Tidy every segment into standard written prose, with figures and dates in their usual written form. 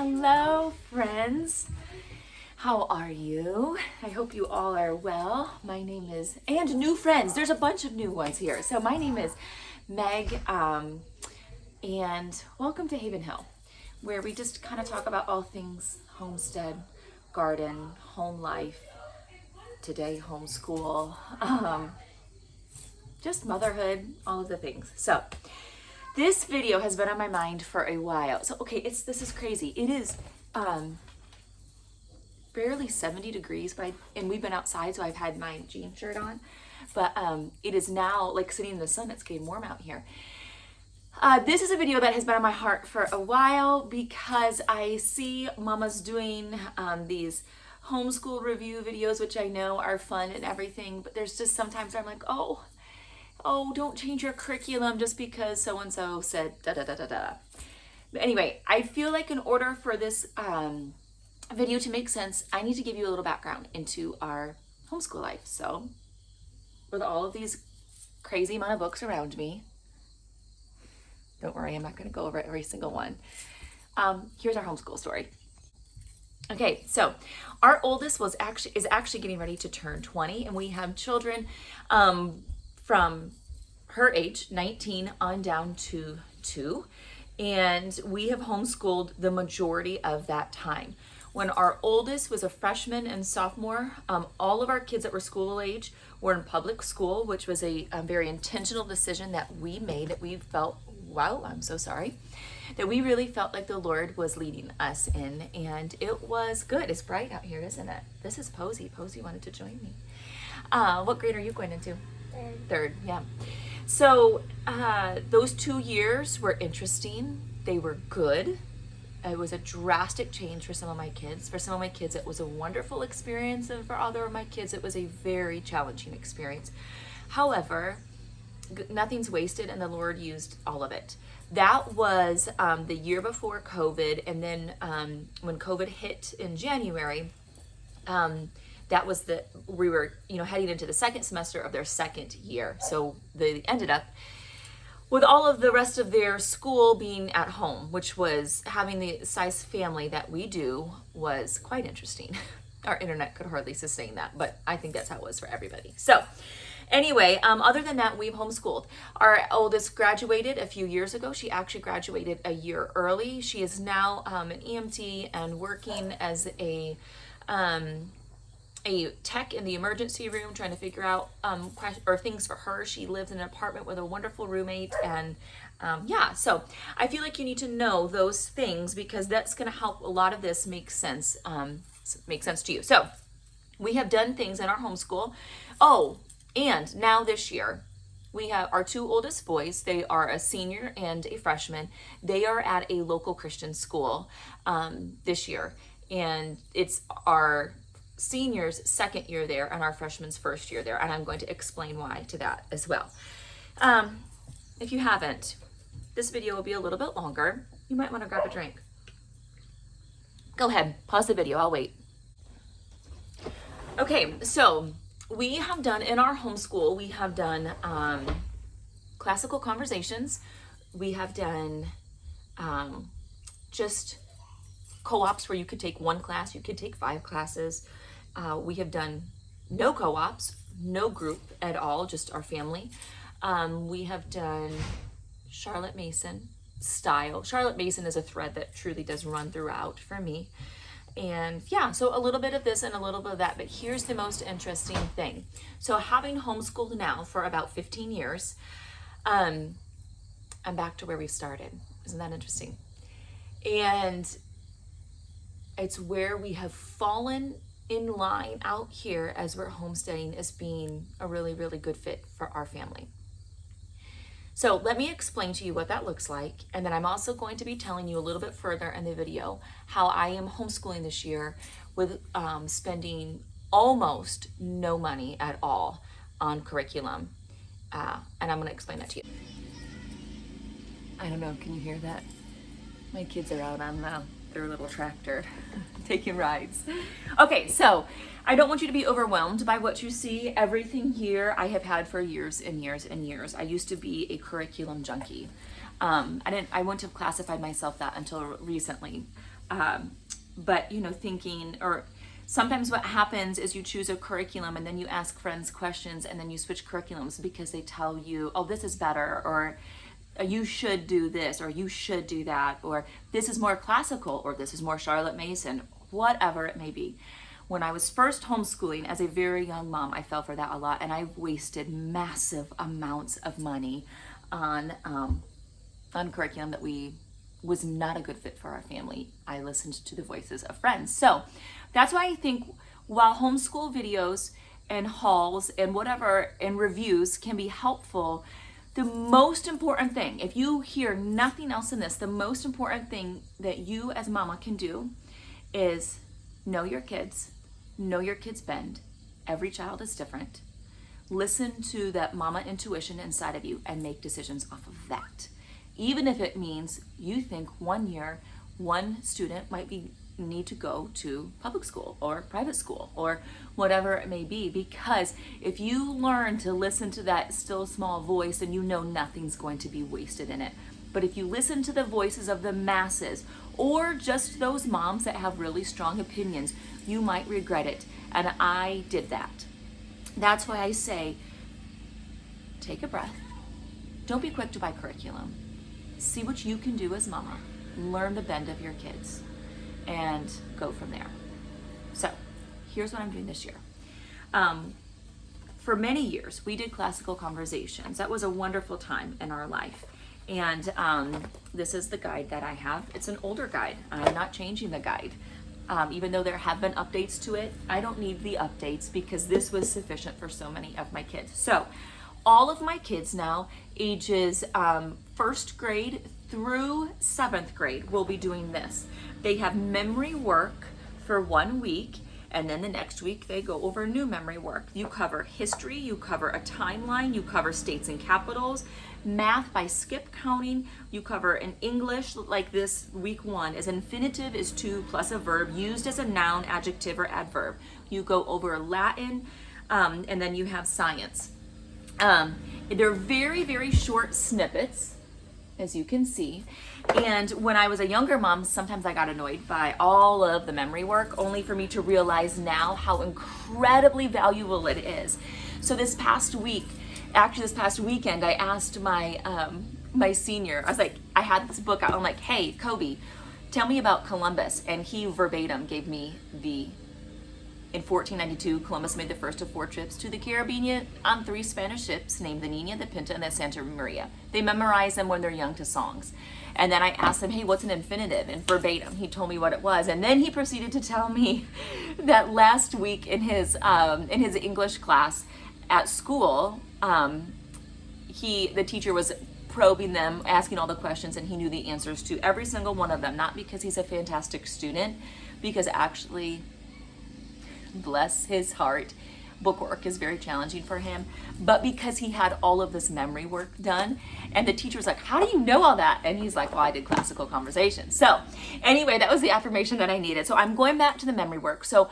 Hello, friends. How are you? I hope you all are well. My name is, and new friends. There's a bunch of new ones here. So my name is Meg, and welcome to Haven Hill, where we just kind of talk about all things homestead, garden, home life, today homeschool, just motherhood, all of the things. So this video has been on my mind for a while. So okay, this is crazy. It is barely 70 degrees, and we've been outside, so I've had my jean shirt on. But it is now like sitting in the sun. It's getting warm out here. This is a video that has been on my heart for a while because I see mamas doing these homeschool review videos, which I know are fun and everything, but there's just sometimes I'm like, oh, don't change your curriculum just because so-and-so said da-da-da-da-da. But anyway, I feel like in order for this video to make sense, I need to give you a little background into our homeschool life. So with all of these crazy amount of books around me, don't worry, I'm not going to go over every single one. Here's our homeschool story. Okay, so our oldest is actually getting ready to turn 20, and we have children from her age, 19, on down to 2, and we have homeschooled the majority of that time. When our oldest was a freshman and sophomore, all of our kids that were school age were in public school, which was a very intentional decision that we made, that we felt, wow, I'm so sorry, that we really felt like the Lord was leading us in, and it was good. It's bright out here, isn't it? This is Posey. Posey wanted to join me. What grade are you going into? Third, yeah. So those 2 years were interesting. They were good. It was a drastic change for some of my kids. For some of my kids, it was a wonderful experience, and for other of my kids, it was a very challenging experience. However, nothing's wasted, and the Lord used all of it. That was the year before COVID, and then when COVID hit in January, that was we were heading into the second semester of their second year. So they ended up with all of the rest of their school being at home, which was, having the size family that we do, was quite interesting. Our internet could hardly sustain that, but I think that's how it was for everybody. So anyway, other than that, we've homeschooled. Our oldest graduated a few years ago. She actually graduated a year early. She is now an EMT and working as a tech in the emergency room, trying to figure out things for her. She lives in an apartment with a wonderful roommate, and so I feel like you need to know those things because that's going to help a lot of this make sense to you. So we have done things in our homeschool. Oh, and now this year we have our 2 oldest boys. They are a senior and a freshman. They are at a local Christian school this year, and it's our seniors' second year there and our freshmen's first year there, and I'm going to explain why to that as well. If you haven't, this video will be a little bit longer. You might want to grab a drink. Go ahead, pause the video, I'll wait. Okay, so we have done in our homeschool, we have done classical conversations. We have done just co-ops where you could take 1 class, you could take 5 classes. We have done no co-ops, no group at all, just our family. We have done Charlotte Mason style. Charlotte Mason is a thread that truly does run throughout for me. And yeah, so a little bit of this and a little bit of that, but here's the most interesting thing. So having homeschooled now for about 15 years, I'm back to where we started. Isn't that interesting? And it's where we have fallen in line out here as we're homesteading as being a really, really good fit for our family. So let me explain to you what that looks like, and then I'm also going to be telling you a little bit further in the video how I am homeschooling this year with spending almost no money at all on curriculum, and I'm going to explain that to you. I don't know, can you hear that? My kids are out on their little tractor taking rides. Okay, so I don't want you to be overwhelmed by what you see. Everything here I have had for years and years and years. I used to be a curriculum junkie. I wouldn't have classified myself that until recently. But, you know, thinking, or sometimes what happens is you choose a curriculum and then you ask friends questions and then you switch curriculums because they tell you, oh, this is better, or you should do this, or you should do that, or this is more classical, or this is more Charlotte Mason, whatever it may be. When I was first homeschooling as a very young mom, I fell for that a lot, and I wasted massive amounts of money on curriculum that was not a good fit for our family. I listened to the voices of friends. So that's why I think while homeschool videos and hauls and whatever and reviews can be helpful, the most important thing, if you hear nothing else in this, the most important thing that you as mama can do is know your kids bend. Every child is different. Listen to that mama intuition inside of you and make decisions off of that. Even if it means you think 1 year, one student might need to go to public school or private school or whatever it may be, because if you learn to listen to that still small voice, then you know nothing's going to be wasted in it. But if you listen to the voices of the masses or just those moms that have really strong opinions, you might regret it. And I did that. That's why I say, take a breath. Don't be quick to buy curriculum. See what you can do as mama. Learn the bend of your kids and go from there. So here's what I'm doing this year. For many years, we did classical conversations. That was a wonderful time in our life. And this is the guide that I have. It's an older guide. I'm not changing the guide. Even though there have been updates to it, I don't need the updates because this was sufficient for so many of my kids. So all of my kids now, ages first grade through 7th grade, will be doing this. They have memory work for 1 week, and then the next week they go over new memory work. You cover history, you cover a timeline, you cover states and capitals, math by skip counting, you cover in English, like this week 1 is infinitive is to plus a verb used as a noun, adjective, or adverb. You go over Latin, and then you have science. They're very, very short snippets, as you can see. And when I was a younger mom, sometimes I got annoyed by all of the memory work, only for me to realize now how incredibly valuable it is. So this past weekend, I asked my senior, I was like, I had this book out, I'm like, hey, Kobe, tell me about Columbus. And he verbatim gave me in 1492, Columbus made the first of 4 trips to the Caribbean on 3 Spanish ships named the Nina, the Pinta, and the Santa Maria. They memorize them when they're young to songs. And then I asked him, hey, what's an infinitive? And verbatim, he told me what it was. And then he proceeded to tell me that last week in his English class at school, the teacher was probing them, asking all the questions, and he knew the answers to every single one of them. Not because he's a fantastic student, because actually, bless his heart, bookwork is very challenging for him, but because he had all of this memory work done. And the teacher was like, how do you know all that? And he's like, well, I did classical conversations. So anyway, that was the affirmation that I needed. So I'm going back to the memory work. So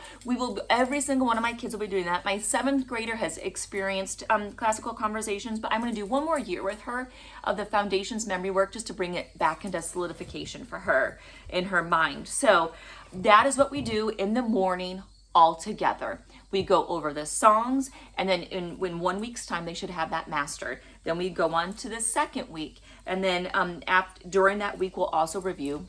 every single one of my kids will be doing that. My 7th grader has experienced classical conversations, but I'm going to do 1 more year with her of the foundations memory work, just to bring it back into solidification for her in her mind. So that is what we do in the morning all together. We go over the songs, and then in 1 week's time, they should have that mastered. Then we go on to the 2nd week, and then during that week, we'll also review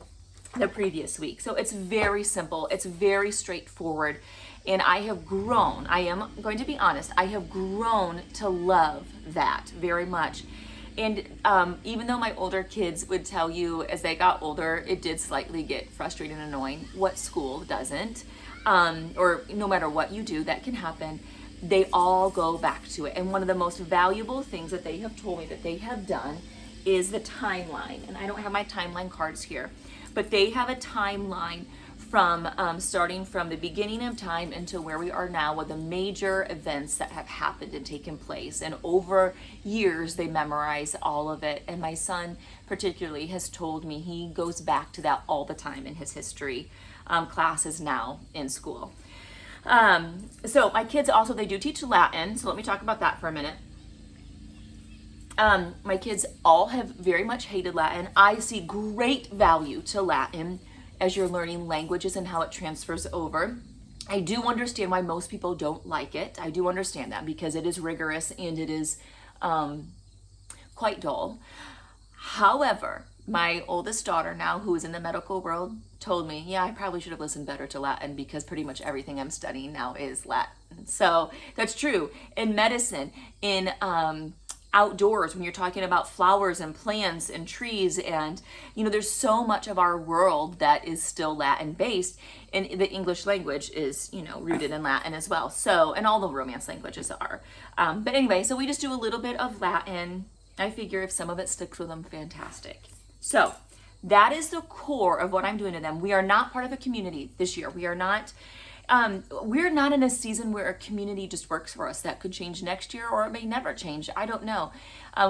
the previous week. So it's very simple. It's very straightforward. And I have grown, I am going to be honest, I have grown to love that very much. And even though my older kids would tell you as they got older, it did slightly get frustrating and annoying. What school doesn't? Or no matter what you do, that can happen. They all go back to it. And one of the most valuable things that they have told me that they have done is the timeline. And I don't have my timeline cards here, but they have a timeline from starting from the beginning of time into where we are now, with the major events that have happened and taken place. And over years, they memorize all of it. And my son particularly has told me he goes back to that all the time in his history classes now in school. So my kids also, they do teach Latin. So let me talk about that for a minute. My kids all have very much hated Latin. I see great value to Latin as you're learning languages and how it transfers over. I do understand why most people don't like it. I do understand that because it is rigorous and it is quite dull. However, my oldest daughter now, who is in the medical world, told me, yeah, I probably should have listened better to Latin because pretty much everything I'm studying now is Latin. So that's true. In medicine, in outdoors, when you're talking about flowers and plants and trees, and there's so much of our world that is still Latin based, and the English language is rooted in Latin as well. So, and all the Romance languages are. But anyway, so we just do a little bit of Latin. I figure if some of it sticks with them, fantastic. So that is the core of what I'm doing to them. We are not part of a community this year. We're not in a season where a community just works for us. That could change next year, or it may never change. I don't know.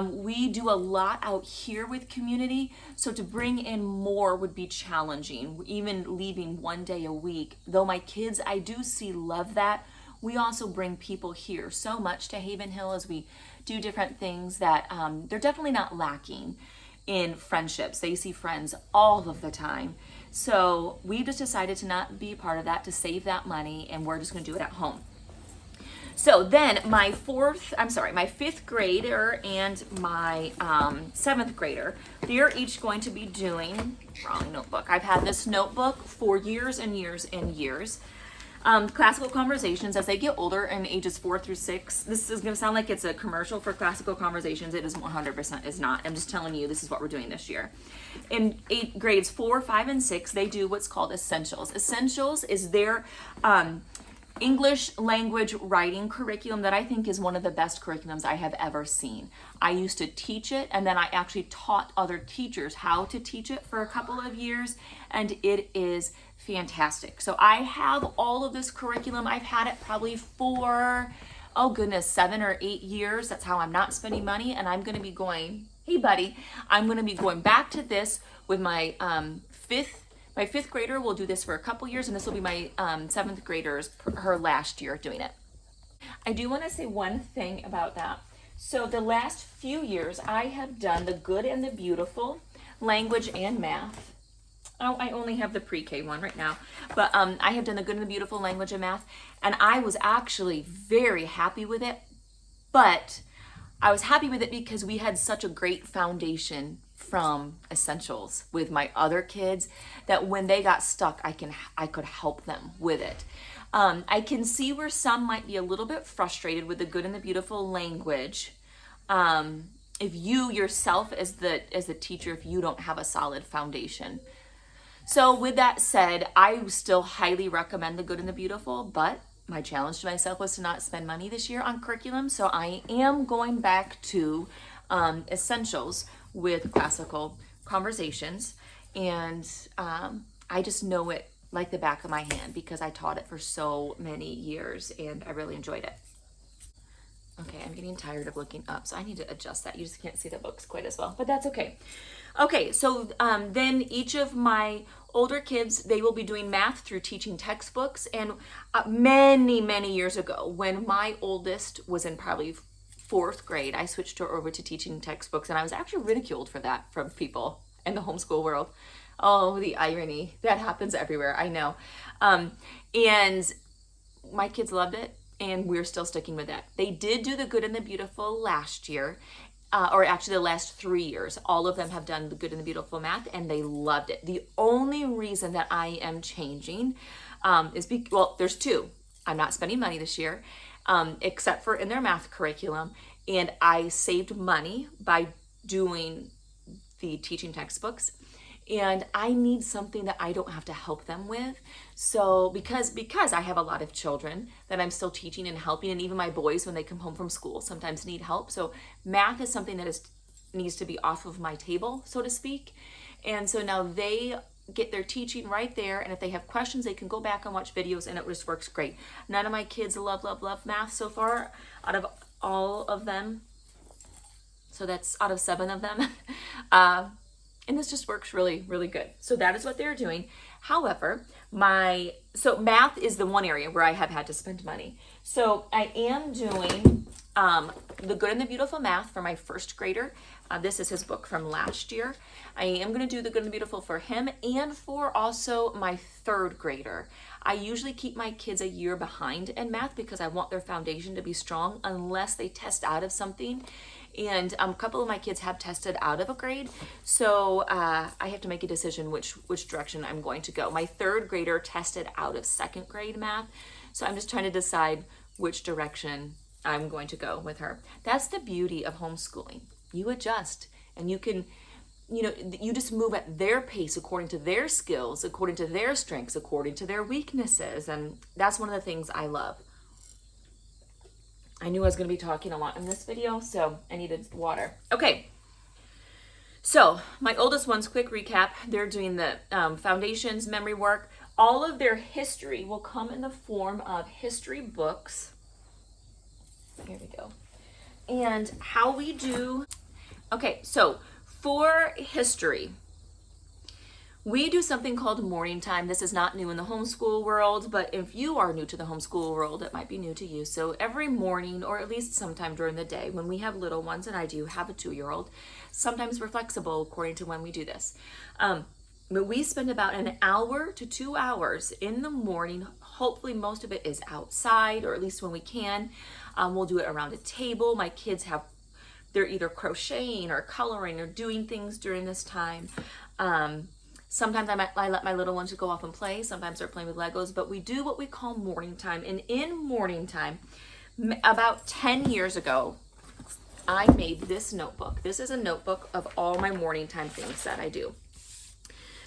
We do a lot out here with community, so to bring in more would be challenging, even leaving one day a week. Though my kids, I do see, love that. We also bring people here so much to Haven Hill as we do different things that they're definitely not lacking in friendships. They see friends all of the time. So we just decided to not be part of that, to save that money, and we're just going to do it at home. So then my fifth grader and my seventh grader, they're each going to be doing, wrong notebook. I've had this notebook for years and years and years. Classical conversations as they get older in ages 4 through 6. This is going to sound like it's a commercial for classical conversations. It is 100% is not. I'm just telling you, this is what we're doing this year. In grades 4, 5, and 6, they do what's called essentials. Essentials is their English language writing curriculum that I think is one of the best curriculums I have ever seen. I used to teach it, and then I actually taught other teachers how to teach it for a couple of years, and it is fantastic. So I have all of this curriculum. I've had it probably for, 7 or 8 years. That's how I'm not spending money, and I'm going to be going, hey buddy, I'm going to be going back to this with my fifth grader will do this for a couple years, and this will be my seventh grader's, her last year doing it. I do want to say one thing about that. So the last few years, I have done the good and the beautiful, language and math. Oh, I only have the pre-K one right now, but I have done the good and the beautiful, language and math, and I was actually very happy with it, but I was happy with it because we had such a great foundation from essentials with my other kids that when they got stuck, I could help them with it. I can see where some might be a little bit frustrated with the good and the beautiful language. If you yourself as the teacher, if you don't have a solid foundation. So with that said, I still highly recommend the good and the beautiful, but my challenge to myself was to not spend money this year on curriculum. So I am going back to essentials with classical conversations, and I just know it like the back of my hand because I taught it for so many years and I really enjoyed it. Okay, I'm getting tired of looking up, so I need to adjust that. You just can't see the books quite as well, but that's okay. Okay, so then each of my older kids, they will be doing math through teaching textbooks. And many, many years ago, when my oldest was in probably 4th grade, I switched her over to teaching textbooks, and I was actually ridiculed for that from people in the homeschool world. Oh, the irony. That happens everywhere, I know. And my kids loved it, and we're still sticking with that. They did do the good and the beautiful last year, or actually the last 3 years. All of them have done the good and the beautiful math, and they loved it. The only reason that I am changing is there's two. I'm not spending money this year, except for in their math curriculum, and I saved money by doing the teaching textbooks. And I need something that I don't have to help them with. So because I have a lot of children that I'm still teaching and helping, and even my boys when they come home from school sometimes need help. So math is something that needs to be off of my table, so to speak. And so now they get their teaching right there, and if they have questions, they can go back and watch videos, and it just works great. None of my kids love math so far out of all of them. So that's out of 7 of them. And this just works really, really good. So that is what they're doing. However, so math is the one area where I have had to spend money. So I am doing The Good and the Beautiful Math for my first grader. This is his book from last year. I am going to do The Good and the Beautiful for him and for also my third grader. I usually keep my kids a year behind in math because I want their foundation to be strong unless they test out of something. And a couple of my kids have tested out of a grade, so I have to make a decision which direction I'm going to go. My third grader tested out of second grade math, so I'm just trying to decide which direction I'm going to go with her. That's the beauty of homeschooling. You adjust, and you can, you just move at their pace according to their skills, according to their strengths, according to their weaknesses, and that's one of the things I love. I knew I was going to be talking a lot in this video, so I needed water. Okay, so my oldest ones, quick recap, they're doing the foundations, memory work. All of their history will come in the form of history books. Here we go. And how we do, okay, so for history, we do something called morning time. This is not new in the homeschool world, but if you are new to the homeschool world, it might be new to you. So every morning, or at least sometime during the day, when we have little ones, and I do have a 2-year-old, sometimes we're flexible according to when we do this. But we spend about an hour to 2 hours in the morning. Hopefully most of it is outside, or at least when we can. We'll do it around a table. My kids they're either crocheting or coloring or doing things during this time. Sometimes I let my little ones go off and play. Sometimes they're playing with Legos, but we do what we call morning time. And in morning time, about 10 years ago, I made this notebook. This is a notebook of all my morning time things that I do.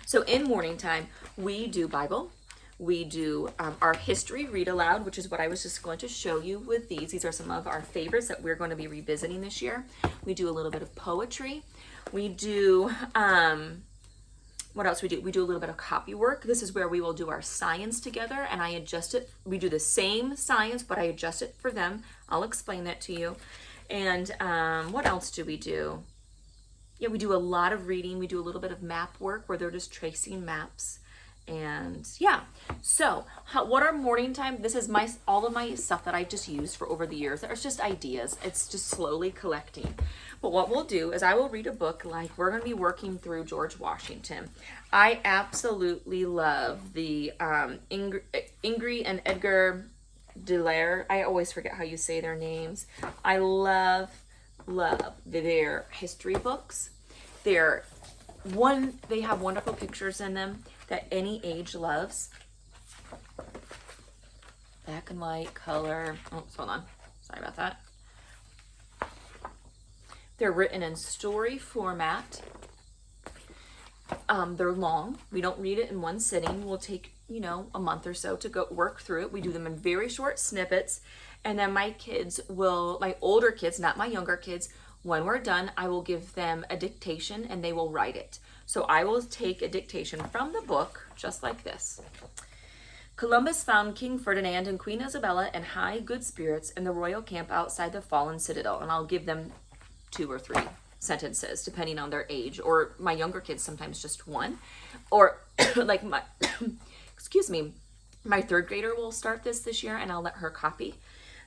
So in morning time, we do Bible. We do our history read aloud, which is what I was just going to show you with these. These are some of our favorites that we're going to be revisiting this year. We do a little bit of poetry. We do... what else we do? We do a little bit of copy work. This is where we will do our science together, and I adjust it. We do the same science, but I adjust it for them. I'll explain that to you. And what else do we do? Yeah, we do a lot of reading. We do a little bit of map work where they're just tracing maps. And yeah, so what are morning time? This is all of my stuff that I just used for over the years. It's just ideas. It's just slowly collecting. But what we'll do is I will read a book, like we're going to be working through George Washington. I absolutely love the Ingrid and Edgar Delaire. I always forget how you say their names. I love their history books. They have wonderful pictures in them that any age loves. Black and white, color. Oh, hold on. Sorry about that. They're written in story format. They're long. We don't read it in one sitting. We'll take, a month or so to go work through it. We do them in very short snippets. And then my older kids, not my younger kids, when we're done, I will give them a dictation and they will write it. So I will take a dictation from the book, just like this. Columbus found King Ferdinand and Queen Isabella in high good spirits in the royal camp outside the fallen citadel. And I'll give them 2 or 3 sentences, depending on their age. Or my younger kids, sometimes just 1. Or like my third grader will start this year, and I'll let her copy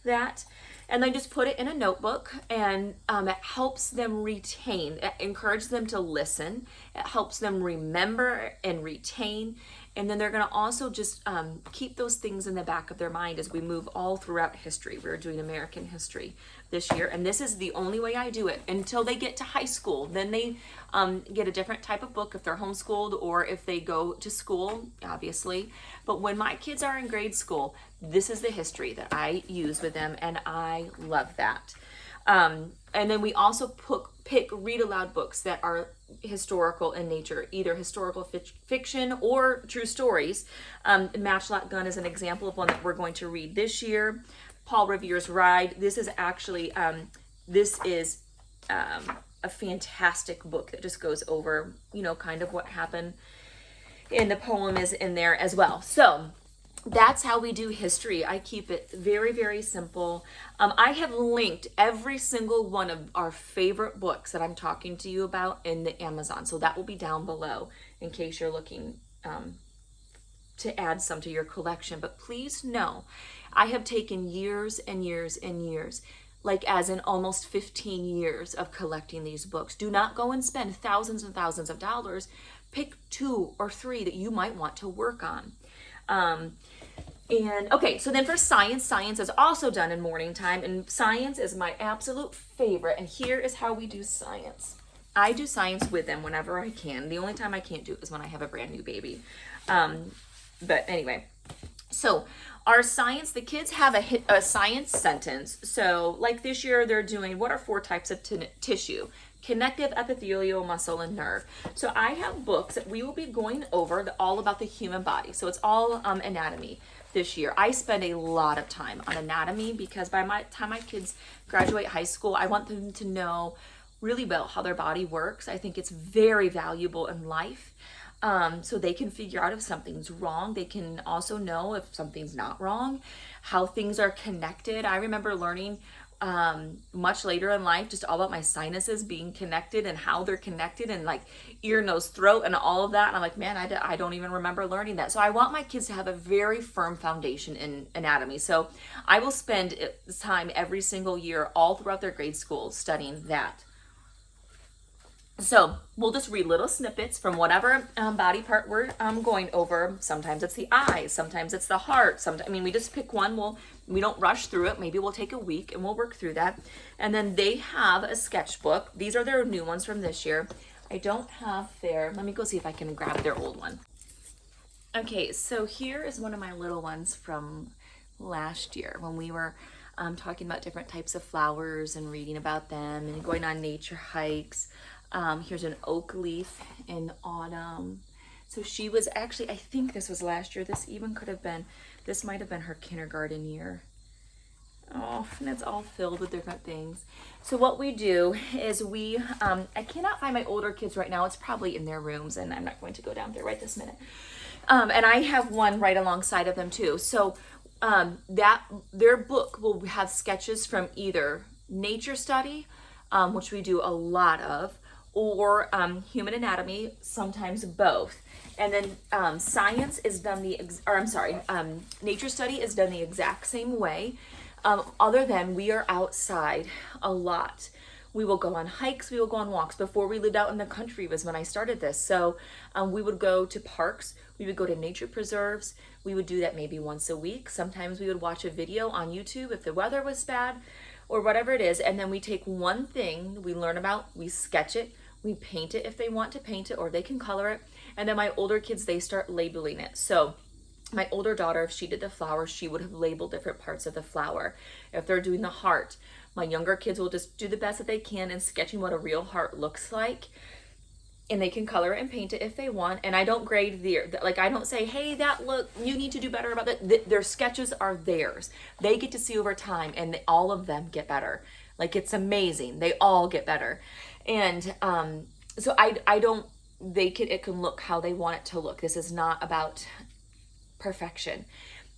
that. And then just put it in a notebook, and it helps them retain. It encourages them to listen. It helps them remember and retain. And then they're going to also just keep those things in the back of their mind as we move all throughout history. We're doing American history this year, and this is the only way I do it until they get to high school. Then they get a different type of book if they're homeschooled or if they go to school, obviously. But when my kids are in grade school, this is the history that I use with them, and I love that. And then we also pick read aloud books that are historical in nature, either historical fiction or true stories. Matchlock Gun is an example of one that we're going to read this year. Paul Revere's Ride. This is actually, a fantastic book that just goes over, kind of what happened. And the poem is in there as well. So that's how we do history. I keep it very, very simple. I have linked every single one of our favorite books that I'm talking to you about in the Amazon. So that will be down below in case you're looking to add some to your collection. But please know, I have taken years and years and years like as in almost 15 years of collecting these books. Do not go and spend thousands and thousands of dollars. Pick 2 or 3 that you might want to work on. And okay, so then for science is also done in morning time, and science is my absolute favorite. And here is how we do science. I do science with them whenever I can. The only time I can't do it is when I have a brand new baby. But anyway, so our science, the kids have a science sentence. So like this year they're doing, what are 4 types of tissue? Connective, epithelial, muscle, and nerve. So I have books that we will be going over all about the human body. So it's all anatomy this year. I spend a lot of time on anatomy because by my time my kids graduate high school, I want them to know really well how their body works. I think it's very valuable in life. So they can figure out if something's wrong. They can also know if something's not wrong, how things are connected. I remember learning much later in life just all about my sinuses being connected and how they're connected, and like ear, nose, throat, and all of that. And I'm like, man, I don't even remember learning that. So I want my kids to have a very firm foundation in anatomy. So I will spend time every single year all throughout their grade school studying that. So we'll just read little snippets from whatever body part we're going over. Sometimes it's the eyes, sometimes it's the heart. We just pick one. We don't rush through it. Maybe we'll take a week and we'll work through that. And then they have a sketchbook. These are their new ones from this year. I don't have let me go see if I can grab their old one. Okay, so here is one of my little ones from last year when we were talking about different types of flowers and reading about them and going on nature hikes. Here's an oak leaf in autumn. So she was actually, I think this was last year. This might have been her kindergarten year. Oh, and it's all filled with different things. So what we do is I cannot find my older kids right now. It's probably in their rooms, and I'm not going to go down there right this minute. And I have one right alongside of them too. So their book will have sketches from either nature study, which we do a lot of, or human anatomy, sometimes both. And then science is done nature study is done the exact same way, other than we are outside a lot. We will go on hikes, we will go on walks. Before we lived out in the country was when I started this. So we would go to parks, we would go to nature preserves. We would do that maybe once a week. Sometimes we would watch a video on YouTube if the weather was bad or whatever it is. And then we take one thing we learn about, we sketch it, we paint it if they want to paint it, or they can color it. And then my older kids, they start labeling it. So my older daughter, if she did the flower, she would have labeled different parts of the flower. If they're doing the heart, my younger kids will just do the best that they can in sketching what a real heart looks like. And they can color it and paint it if they want. And I don't grade I don't say, hey, you need to do better about that. Their sketches are theirs. They get to see over time, and all of them get better. Like, it's amazing. They all get better. And so it can look how they want it to look. This is not about perfection.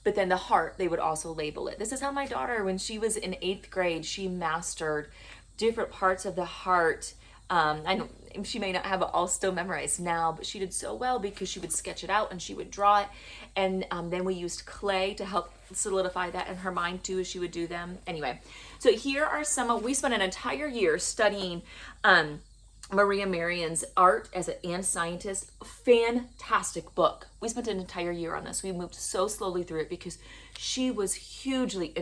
But then the heart, they would also label it. This is how my daughter, when she was in 8th grade, she mastered different parts of the heart. She may not have it all still memorized now, but she did so well because she would sketch it out and she would draw it. And then we used clay to help solidify that in her mind too as she would do them. Anyway, so here are we spent an entire year studying Maria Marion's Art and Scientist. Fantastic book. We spent an entire year on this. We moved so slowly through it because she was hugely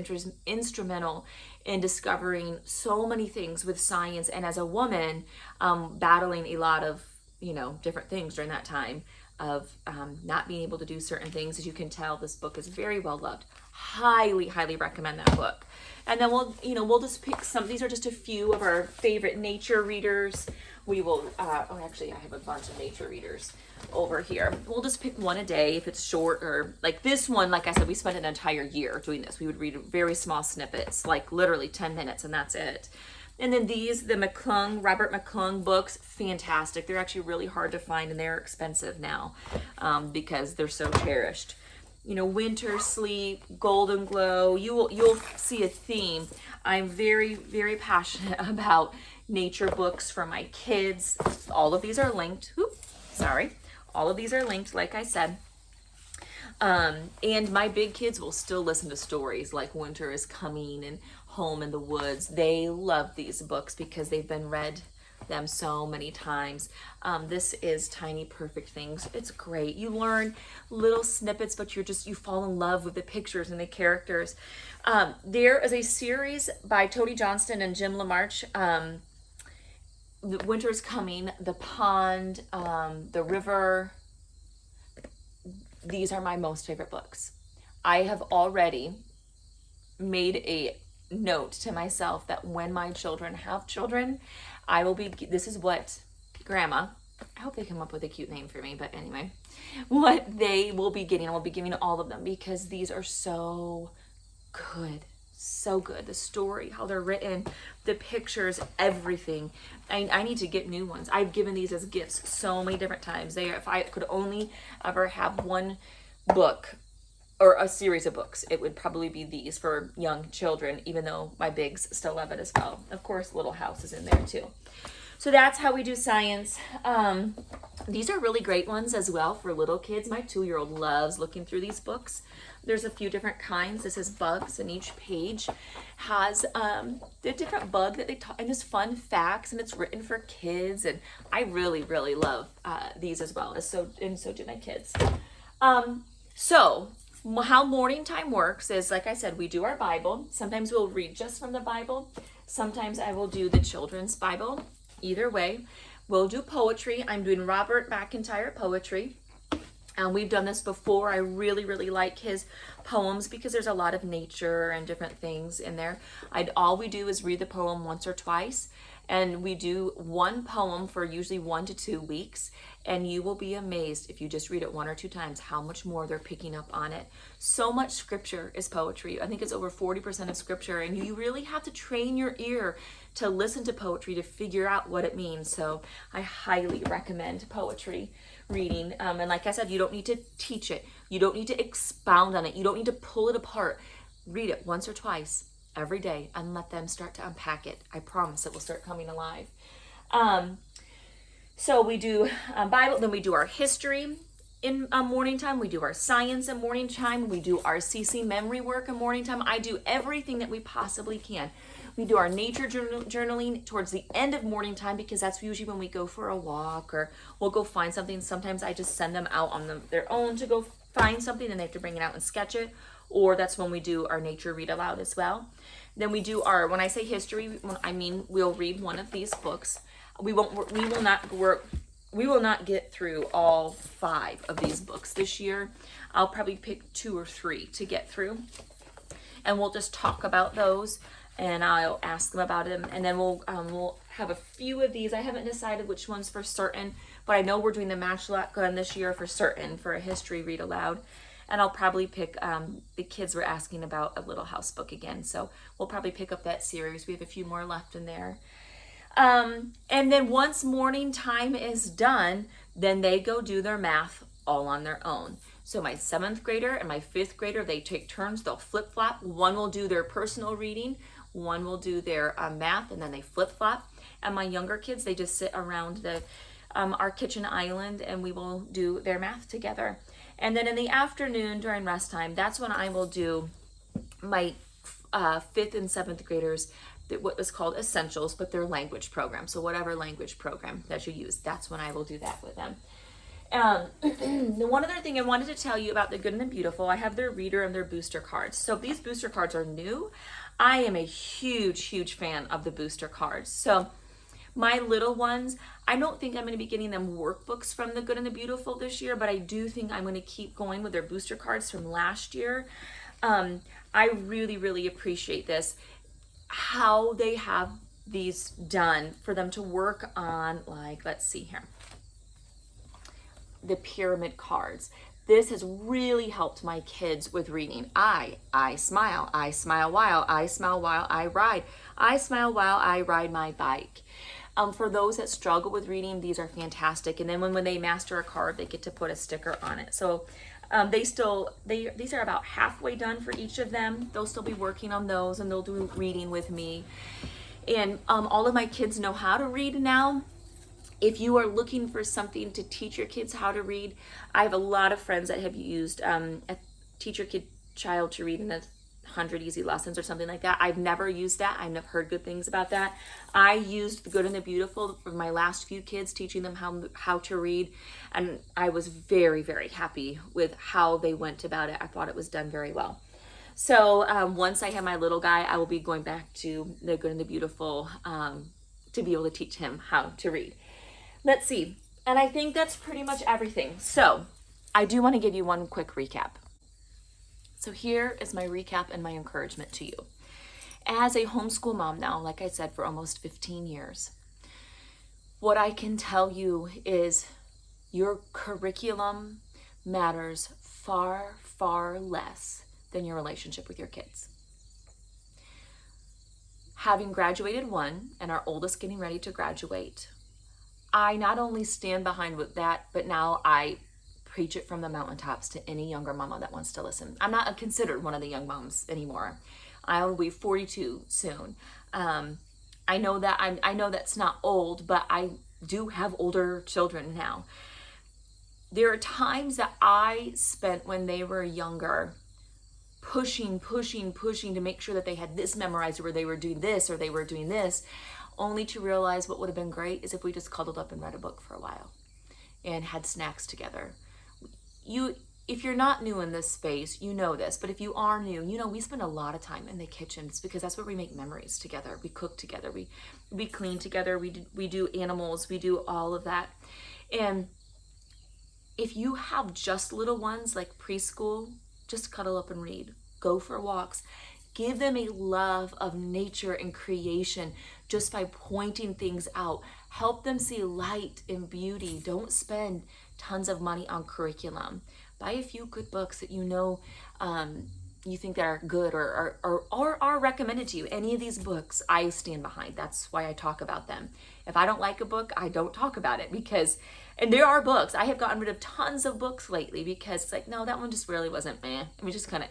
instrumental in discovering so many things with science, and as a woman, battling a lot of different things during that time of not being able to do certain things. As you can tell, this book is very well loved. Highly recommend that book. And then we'll just pick some. These are just a few of our favorite nature readers. We will, actually I have a bunch of nature readers over here. We'll just pick one a day if it's short, or like this one, like I said, we spent an entire year doing this. We would read very small snippets, like literally 10 minutes, and that's it. And then the Robert McClung books, fantastic. They're actually really hard to find, and they're expensive now because they're so cherished. Winter Sleep, Golden Glow, you'll see a theme. I'm very, very passionate about nature books for my kids. All of these are linked. All of these are linked, like I said. And my big kids will still listen to stories like Winter is Coming and home in the woods. They love these books because they've been read them so many times. This is Tiny Perfect Things. It's great. You learn little snippets, but you fall in love with the pictures and the characters. There is a series by Tony Johnston and Jim LaMarche. The Winter's Coming, The Pond, The River. These are my most favorite books. I have already made a note to myself that when my children have children, this is what Grandma, I hope they come up with a cute name for me, but anyway, what they will be getting, I will be giving all of them because these are so good. So good. The story, how they're written, the pictures, everything. I need to get new ones. I've given these as gifts so many different times. If I could only ever have one book or a series of books, it would probably be these for young children, even though my bigs still love it as well. Of course, Little House is in there too. So that's how we do science. These are really great ones as well for little kids. My 2-year-old loves looking through these books. There's a few different kinds. This is bugs, and each page has the different bug that they talk, and just fun facts, and it's written for kids. And I really, really love these as well. So do my kids. So how morning time works is, like I said, we do our Bible. Sometimes we'll read just from the Bible. Sometimes I will do the children's Bible. Either way, we'll do poetry. I'm doing Robert McIntyre poetry. We've done this before. I really, really like his poems because there's a lot of nature and different things in there. All we do is read the poem once or twice, and we do one poem for usually 1 to 2 weeks, and you will be amazed if you just read it 1 or 2 times how much more they're picking up on it. So much scripture is poetry. I think it's over 40% of scripture, and you really have to train your ear to listen to poetry to figure out what it means. So I highly recommend poetry reading. And like I said, you don't need to teach it. You don't need to expound on it. You don't need to pull it apart. Read it once or twice every day and let them start to unpack it. I promise it will start coming alive. So we do Bible, then we do our history in morning time. We do our science in morning time. We do our CC memory work in morning time. I do everything that we possibly can. We do our nature journaling towards the end of morning time because that's usually when we go for a walk or we'll go find something. Sometimes I just send them out on their own to go find something and they have to bring it out and sketch it. Or that's when we do our nature read aloud as well. Then we do when I say history, I mean we'll read one of these books. We will not get through all 5 of these books this year. I'll probably pick 2 or 3 to get through. And we'll just talk about those. And I'll ask them about them, and then we'll have a few of these. I haven't decided which ones for certain, but I know we're doing the Matchlock Gun this year for certain for a history read aloud, and I'll probably pick. The kids were asking about a Little House book again, so we'll probably pick up that series. We have a few more left in there, and then once morning time is done, then they go do their math all on their own. So my 7th grader and my 5th grader, they take turns. They'll flip-flop. One will do their personal reading. One will do their math, and then they flip-flop. And my younger kids, they just sit around our kitchen island, and we will do their math together. And then in the afternoon during rest time, that's when I will do my 5th and 7th graders, what is called essentials, but their language program. So whatever language program that you use, that's when I will do that with them. The one other thing I wanted to tell you about the Good and the Beautiful, I have their reader and their booster cards. So these booster cards are new. I am a huge fan of the booster cards. So my little ones, I don't think I'm going to be getting them workbooks from the Good and the Beautiful this year, but I do think I'm going to keep going with their booster cards from last year. I really appreciate this, how they have these done for them to work on, like, let's see here, the pyramid cards. This has really helped my kids with reading. I smile while I ride. I smile while I ride my bike. For those that struggle with reading, these are fantastic. And then when they master a card, they get to put a sticker on it. So these are about halfway done for each of them. They'll still be working on those, and they'll do reading with me. And all of my kids know how to read now. If you are looking for something to teach your kids how to read, I have a lot of friends that have used Teach Your Child to Read in 100 Easy Lessons or something like that. I've never used that. I've never heard good things about that. I used The Good and the Beautiful for my last few kids, teaching them how to read. And I was very, very happy with how they went about it. I thought it was done very well. So once I have my little guy, I will be going back to The Good and the Beautiful to be able to teach him how to read. Let's see. And I think that's pretty much everything. So I do want to give you one quick recap. So here is my recap and my encouragement to you. As a homeschool mom now, like I said, for almost 15 years, what I can tell you is your curriculum matters far, far less than your relationship with your kids. Having graduated one and our oldest getting ready to graduate, I not only stand behind with that, but now I preach it from the mountaintops to any younger mama that wants to listen. I'm not considered one of the young moms anymore. I'll be 42 soon. I know that's not old, but I do have older children now. There are times that I spent when they were younger pushing to make sure that they had this memorized, or they were doing this or they were doing this, only to realize what would have been great is if we just cuddled up and read a book for a while and had snacks together. If you're not new in this space, you know this, but if you are new, you know we spend a lot of time in the kitchens because that's where we make memories together. We cook together, we clean together, we do animals, we do all of that. And if you have just little ones like preschool, just cuddle up and read. Go for walks. Give them a love of nature and creation just by pointing things out. Help them see light and beauty. Don't spend tons of money on curriculum. Buy a few good books that you know you think that are good or are recommended to you. Any of these books I stand behind. That's why I talk about them. If I don't like a book, I don't talk about it and there are books. I have gotten rid of tons of books lately because it's like, no, that one just really wasn't just kind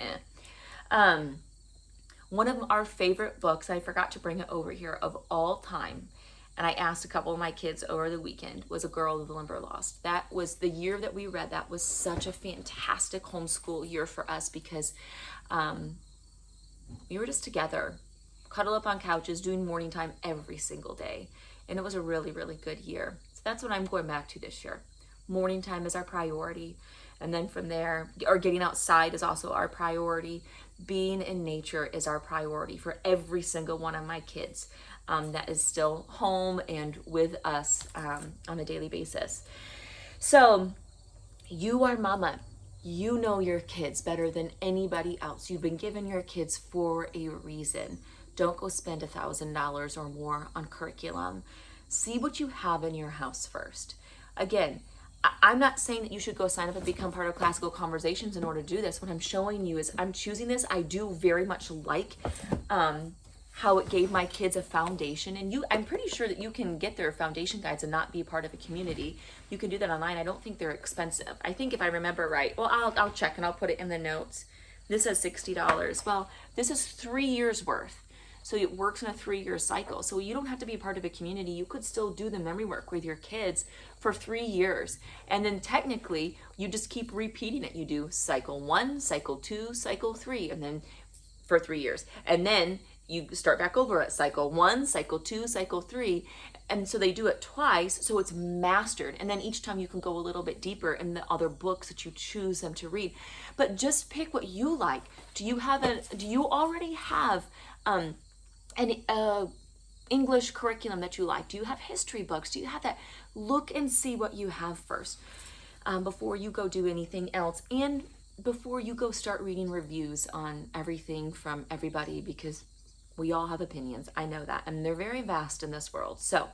of One of our favorite books, I forgot to bring it over here, of all time, and I asked a couple of my kids over the weekend, was A Girl of the Limberlost. That was the year that we read. That was such a fantastic homeschool year for us because we were just together, cuddle up on couches, doing morning time every single day. And it was a really, really good year. So that's what I'm going back to this year. Morning time is our priority. And then from there, or getting outside is also our priority. Being in nature is our priority for every single one of my kids that is still home and with us on a daily basis. So you are mama. You know your kids better than anybody else. You've been given your kids for a reason. Don't go spend $1,000 or more on curriculum. See what you have in your house first. Again, I'm not saying that you should go sign up and become part of Classical Conversations in order to do this. What I'm showing you is I'm choosing this. I do very much like how it gave my kids a foundation. And I'm pretty sure that you can get their foundation guides and not be part of a community. You can do that online. I don't think they're expensive. I think if I remember right, well, I'll check and I'll put it in the notes. This says $60. Well, this is 3 years worth. So it works in a 3-year cycle. So you don't have to be part of a community. You could still do the memory work with your kids for 3 years. And then technically, you just keep repeating it. You do cycle 1, cycle 2, cycle 3, and then for 3 years. And then you start back over at cycle 1, cycle 2, cycle 3. And so they do it twice, so it's mastered. And then each time you can go a little bit deeper in the other books that you choose them to read. But just pick what you like. Do you already have an English curriculum that you like? Do you have history books? Do you have that? Look and see what you have first before you go do anything else, and before you go start reading reviews on everything from everybody, because we all have opinions. I know that, and they're very vast in this world. So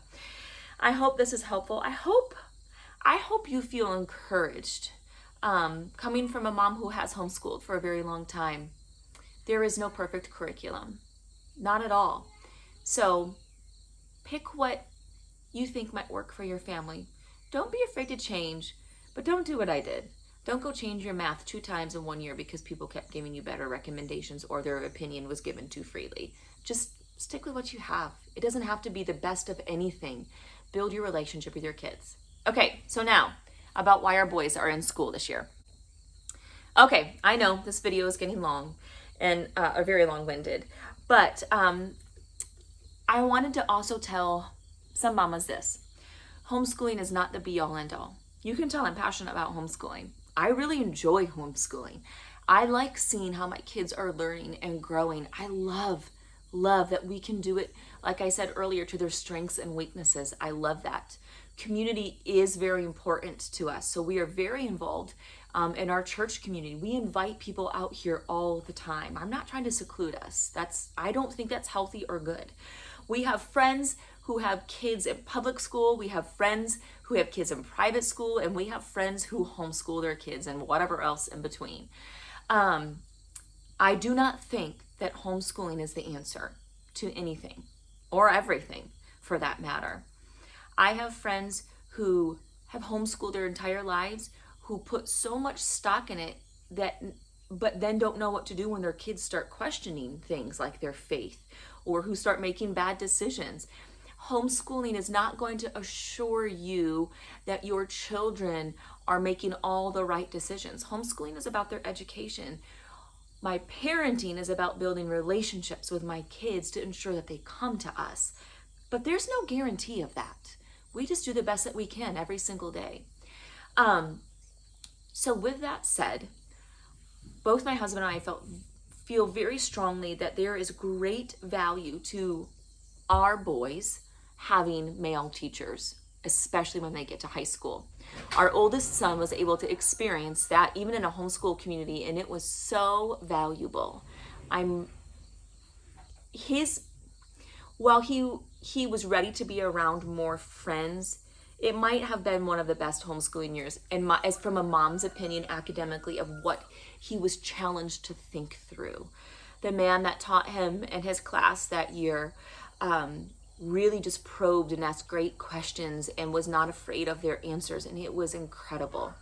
I hope this is helpful. I hope you feel encouraged. Coming from a mom who has homeschooled for a very long time, there is no perfect curriculum. Not at all. So pick what you think might work for your family. Don't be afraid to change, but don't do what I did. Don't go change your math 2 times in 1 year because people kept giving you better recommendations or their opinion was given too freely. Just stick with what you have. It doesn't have to be the best of anything. Build your relationship with your kids. Okay, so now about why our boys are in school this year. Okay, I know this video is getting long. and are very long-winded. But I wanted to also tell some mamas this. Homeschooling is not the be-all end-all. You can tell I'm passionate about homeschooling. I really enjoy homeschooling. I like seeing how my kids are learning and growing. I love that we can do it, like I said earlier, to their strengths and weaknesses. I love that. Community is very important to us. So we are very involved in our church community. We invite people out here all the time. I'm not trying to seclude us. I don't think that's healthy or good. We have friends who have kids in public school. We have friends who have kids in private school, and we have friends who homeschool their kids and whatever else in between. I do not think that homeschooling is the answer to anything or everything for that matter. I have friends who have homeschooled their entire lives who put so much stock in it but then don't know what to do when their kids start questioning things like their faith or who start making bad decisions. Homeschooling is not going to assure you that your children are making all the right decisions. Homeschooling is about their education. My parenting is about building relationships with my kids to ensure that they come to us. But there's no guarantee of that. We just do the best that we can every single day. So with that said, both my husband and I feel very strongly that there is great value to our boys having male teachers, especially when they get to high school. Our oldest son was able to experience that even in a homeschool community, and it was so valuable. While he was ready to be around more friends, it might have been one of the best homeschooling years, and as from a mom's opinion academically, of what he was challenged to think through. The man that taught him and his class that year really just probed and asked great questions and was not afraid of their answers, and it was incredible.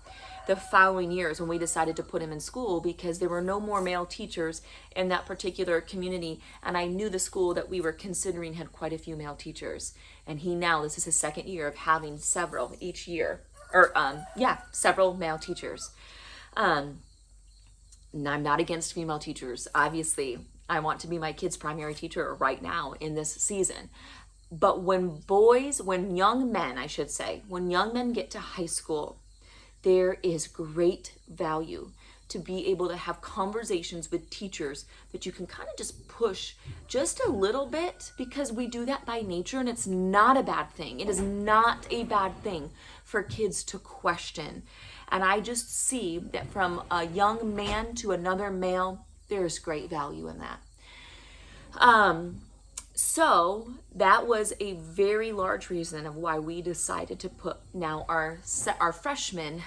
The following years, when we decided to put him in school, because there were no more male teachers in that particular community, and I knew the school that we were considering had quite a few male teachers, and this is his second year of having several each year, several male teachers. And I'm not against female teachers. Obviously, I want to be my kid's primary teacher right now in this season. But when young men get to high school, there is great value to be able to have conversations with teachers that you can kind of just push just a little bit, because we do that by nature, and it's not a bad thing. It is not a bad thing for kids to question. And I just see that from a young man to another male, there's great value in that. So that was a very large reason of why we decided to put now our freshman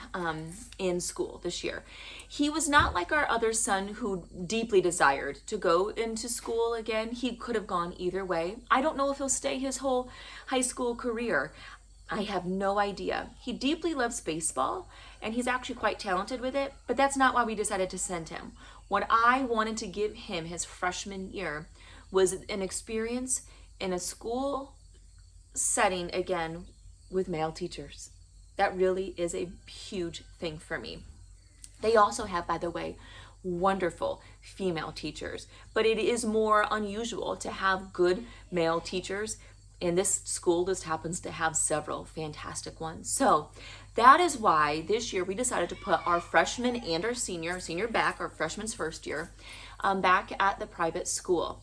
in school this year. He was not like our other son who deeply desired to go into school again. He could have gone either way. I don't know if he'll stay his whole high school career. I have no idea. He deeply loves baseball, and he's actually quite talented with it, but that's not why we decided to send him. What I wanted to give him his freshman year was an experience in a school setting again with male teachers. That really is a huge thing for me. They also have, by the way, wonderful female teachers, but it is more unusual to have good male teachers, and this school just happens to have several fantastic ones. So that is why this year we decided to put our freshman and our senior back, our freshman's first year, back at the private school.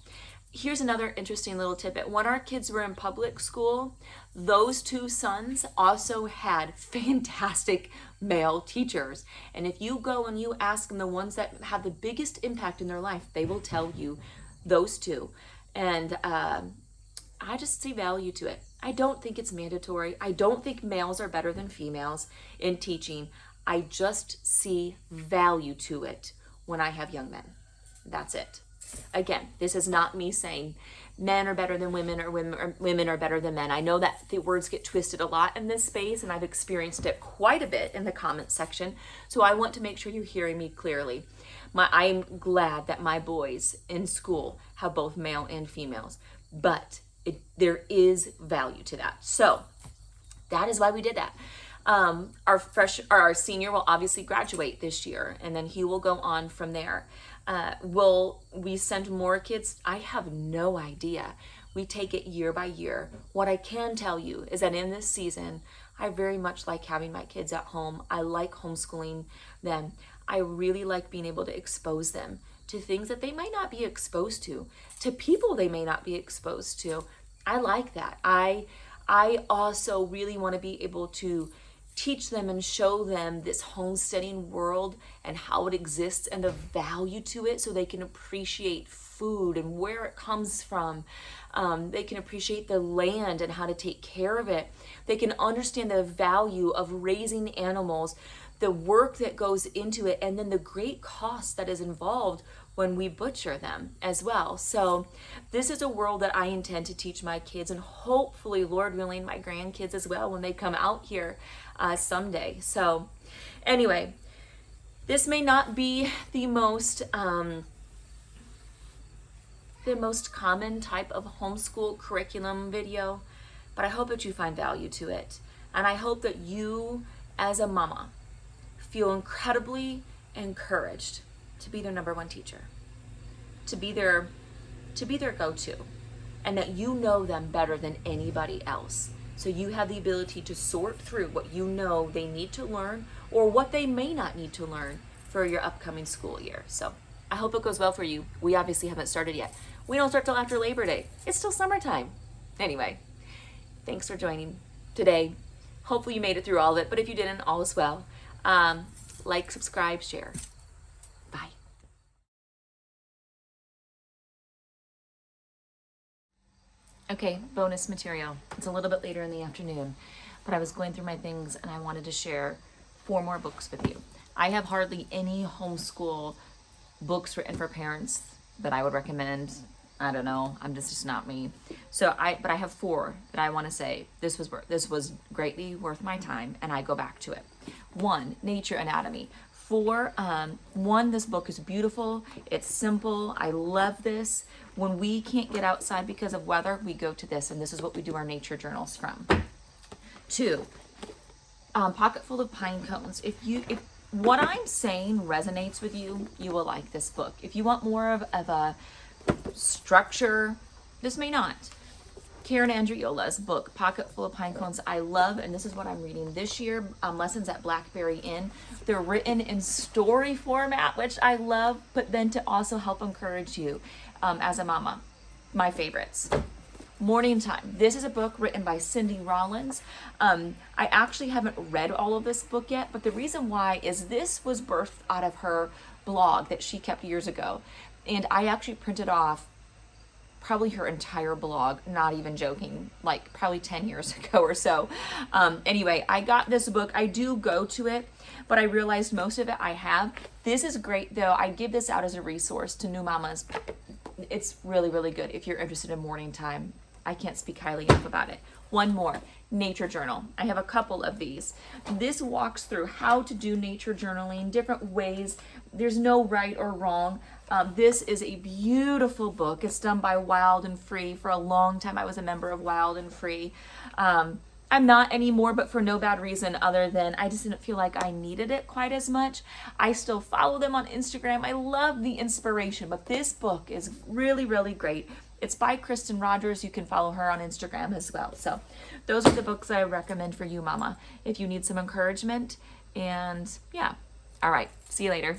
Here's another interesting little tidbit. When our kids were in public school, those two sons also had fantastic male teachers. And if you go and you ask them the ones that have the biggest impact in their life, they will tell you those two. And I just see value to it. I don't think it's mandatory. I don't think males are better than females in teaching. I just see value to it when I have young men. That's it. Again, this is not me saying men are better than women or women are better than men. I know that the words get twisted a lot in this space, and I've experienced it quite a bit in the comments section. So I want to make sure you're hearing me clearly. I'm glad that my boys in school have both male and females, but there is value to that. So that is why we did that. Our senior will obviously graduate this year, and then he will go on from there. Will we send more kids? I have no idea. We take it year by year. What I can tell you is that in this season, I very much like having my kids at home. I like homeschooling them. I really like being able to expose them to things that they might not be exposed to people they may not be exposed to. I like that. I also really want to be able to teach them and show them this homesteading world and how it exists and the value to it, so they can appreciate food and where it comes from. They can appreciate the land and how to take care of it. They can understand the value of raising animals, the work that goes into it, and then the great cost that is involved when we butcher them as well. So this is a world that I intend to teach my kids, and hopefully, Lord willing, my grandkids as well when they come out here someday. So anyway, this may not be the most common type of homeschool curriculum video, but I hope that you find value to it. And I hope that you, as a mama, feel incredibly encouraged to be their number one teacher, to be their go-to, and that you know them better than anybody else. So you have the ability to sort through what you know they need to learn or what they may not need to learn for your upcoming school year. So I hope it goes well for you. We obviously haven't started yet. We don't start till after Labor Day. It's still summertime. Anyway, thanks for joining today. Hopefully you made it through all of it, but if you didn't, all is well. Like, subscribe, share. Bye. Okay, bonus material. It's a little bit later in the afternoon, but I was going through my things and I wanted to share 4 more books with you. I have hardly any homeschool books written for parents that I would recommend. I don't know, this is just not me. But I have 4 that I want to say this was greatly worth my time, and I go back to it. 1, Nature Anatomy. 4, 1, this book is beautiful. It's simple. I love this. When we can't get outside because of weather, we go to this, and this is what we do our nature journals from. 2, Pocketful of Pine Cones. If what I'm saying resonates with you, you will like this book. If you want more of a structure, this may not. Karen Andriola's book, Pocketful of Pine Cones, I love, and this is what I'm reading this year, Lessons at Blackberry Inn. They're written in story format, which I love, but then to also help encourage you as a mama. My favorites. Morning Time. This is a book written by Cindy Rollins. I actually haven't read all of this book yet, but the reason why is this was birthed out of her blog that she kept years ago. And I actually printed off probably her entire blog, not even joking, like probably 10 years ago or so. Anyway, I got this book. I do go to it, but I realized most of it I have. This is great though. I give this out as a resource to new mamas. It's really, really good if you're interested in Morning Time. I can't speak highly enough about it. 1 more, Nature Journal. I have a couple of these. This walks through how to do nature journaling, different ways. There's no right or wrong. This is a beautiful book. It's done by Wild and Free. For a long time, I was a member of Wild and Free. I'm not anymore, but for no bad reason other than I just didn't feel like I needed it quite as much. I still follow them on Instagram. I love the inspiration, but this book is really, really great. It's by Kristen Rogers. You can follow her on Instagram as well. So those are the books I recommend for you, mama, if you need some encouragement. And yeah, all right, see you later.